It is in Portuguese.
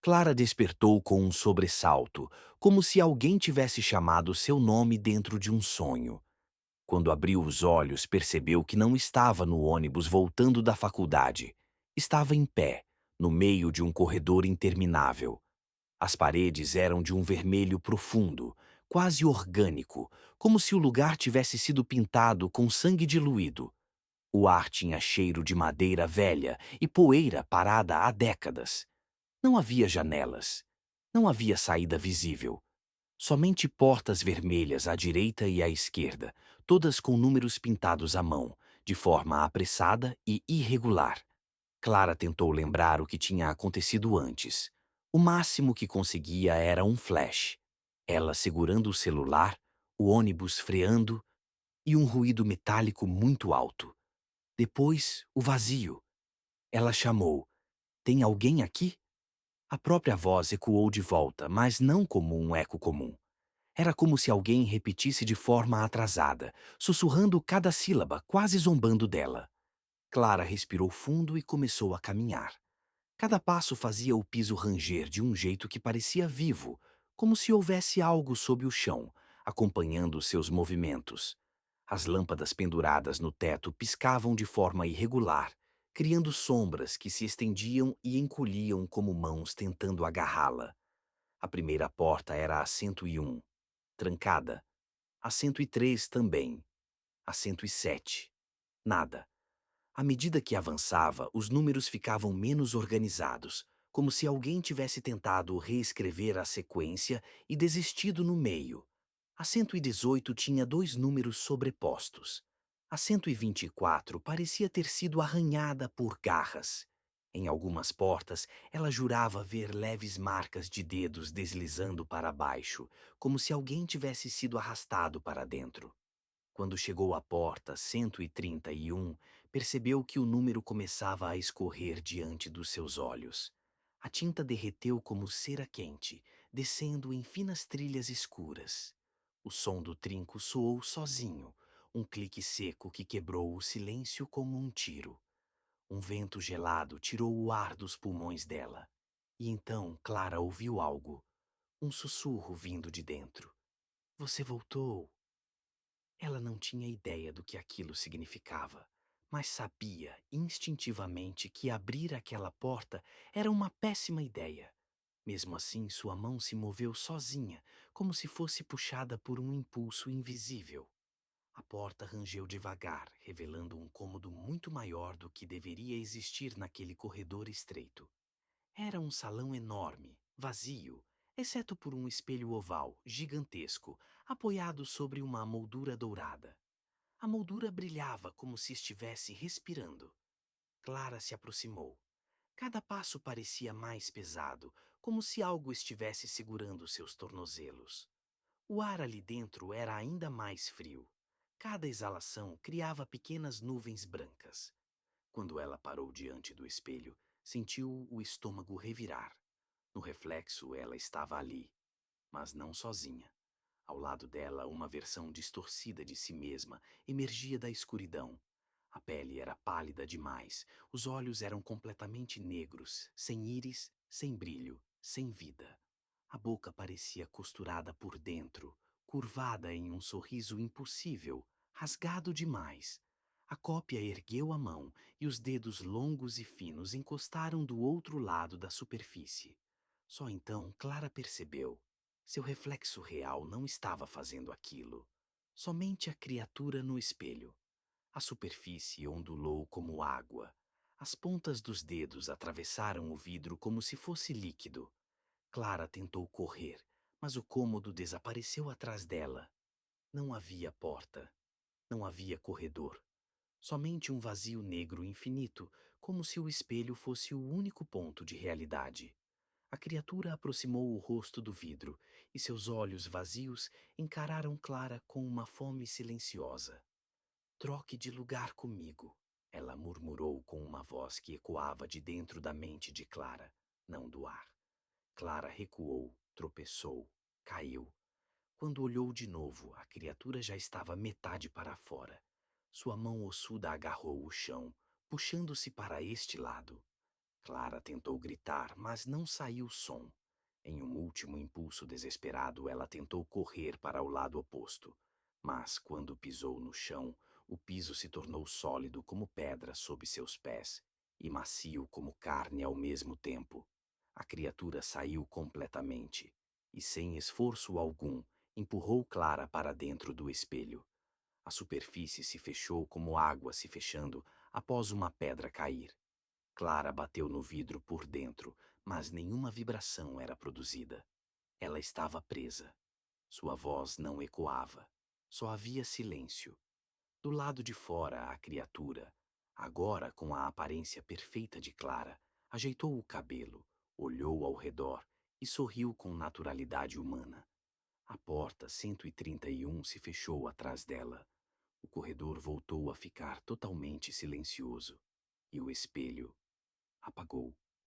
Clara despertou com um sobressalto, como se alguém tivesse chamado seu nome dentro de um sonho. Quando abriu os olhos, percebeu que não estava no ônibus voltando da faculdade. Estava em pé, no meio de um corredor interminável. As paredes eram de um vermelho profundo, quase orgânico, como se o lugar tivesse sido pintado com sangue diluído. O ar tinha cheiro de madeira velha e poeira parada há décadas. Não havia janelas. Não havia saída visível. Somente portas vermelhas à direita e à esquerda, todas com números pintados à mão, de forma apressada e irregular. Clara tentou lembrar o que tinha acontecido antes. O máximo que conseguia era um flash. Ela segurando o celular, o ônibus freando e um ruído metálico muito alto. Depois, o vazio. Ela chamou: Tem alguém aqui? A própria voz ecoou de volta, mas não como um eco comum. Era como se alguém repetisse de forma atrasada, sussurrando cada sílaba, quase zombando dela. Clara respirou fundo e começou a caminhar. Cada passo fazia o piso ranger de um jeito que parecia vivo, como se houvesse algo sob o chão, acompanhando seus movimentos. As lâmpadas penduradas no teto piscavam de forma irregular, criando sombras que se estendiam e encolhiam como mãos tentando agarrá-la. A primeira porta era a 101, trancada. A 103 também. A 107. Nada. À medida que avançava, os números ficavam menos organizados, como se alguém tivesse tentado reescrever a sequência e desistido no meio. A 118 tinha dois números sobrepostos. A 124 parecia ter sido arranhada por garras. Em algumas portas, ela jurava ver leves marcas de dedos deslizando para baixo, como se alguém tivesse sido arrastado para dentro. Quando chegou à porta 131, percebeu que o número começava a escorrer diante dos seus olhos. A tinta derreteu como cera quente, descendo em finas trilhas escuras. O som do trinco soou sozinho, um clique seco que quebrou o silêncio como um tiro. Um vento gelado tirou o ar dos pulmões dela. E então Clara ouviu algo, um sussurro vindo de dentro. Você voltou. Ela não tinha ideia do que aquilo significava, mas sabia instintivamente que abrir aquela porta era uma péssima ideia. Mesmo assim, sua mão se moveu sozinha, como se fosse puxada por um impulso invisível. A porta rangeu devagar, revelando um cômodo muito maior do que deveria existir naquele corredor estreito. Era um salão enorme, vazio, exceto por um espelho oval, gigantesco, apoiado sobre uma moldura dourada. A moldura brilhava como se estivesse respirando. Clara se aproximou. Cada passo parecia mais pesado, como se algo estivesse segurando seus tornozelos. O ar ali dentro era ainda mais frio. Cada exalação criava pequenas nuvens brancas. Quando ela parou diante do espelho, sentiu o estômago revirar. No reflexo, ela estava ali, mas não sozinha. Ao lado dela, uma versão distorcida de si mesma emergia da escuridão. A pele era pálida demais, os olhos eram completamente negros, sem íris, sem brilho, sem vida. A boca parecia costurada por dentro, curvada em um sorriso impossível, rasgado demais. A cópia ergueu a mão e os dedos longos e finos encostaram do outro lado da superfície. Só então Clara percebeu. Seu reflexo real não estava fazendo aquilo. Somente a criatura no espelho. A superfície ondulou como água. As pontas dos dedos atravessaram o vidro como se fosse líquido. Clara tentou correr, mas o cômodo desapareceu atrás dela. Não havia porta. Não havia corredor. Somente um vazio negro infinito, como se o espelho fosse o único ponto de realidade. A criatura aproximou o rosto do vidro e seus olhos vazios encararam Clara com uma fome silenciosa. Troque de lugar comigo, ela murmurou com uma voz que ecoava de dentro da mente de Clara, não do ar. Clara recuou, tropeçou, caiu. Quando olhou de novo, a criatura já estava metade para fora. Sua mão ossuda agarrou o chão, puxando-se para este lado. Clara tentou gritar, mas não saiu som. Em um último impulso desesperado, ela tentou correr para o lado oposto. Mas, quando pisou no chão, o piso se tornou sólido como pedra sob seus pés e macio como carne ao mesmo tempo. A criatura saiu completamente e, sem esforço algum, empurrou Clara para dentro do espelho. A superfície se fechou como água se fechando após uma pedra cair. Clara bateu no vidro por dentro, mas nenhuma vibração era produzida. Ela estava presa. Sua voz não ecoava. Só havia silêncio. Do lado de fora, a criatura, agora com a aparência perfeita de Clara, ajeitou o cabelo, olhou ao redor e sorriu com naturalidade humana. A porta 131 se fechou atrás dela. O corredor voltou a ficar totalmente silencioso. E o espelho apagou.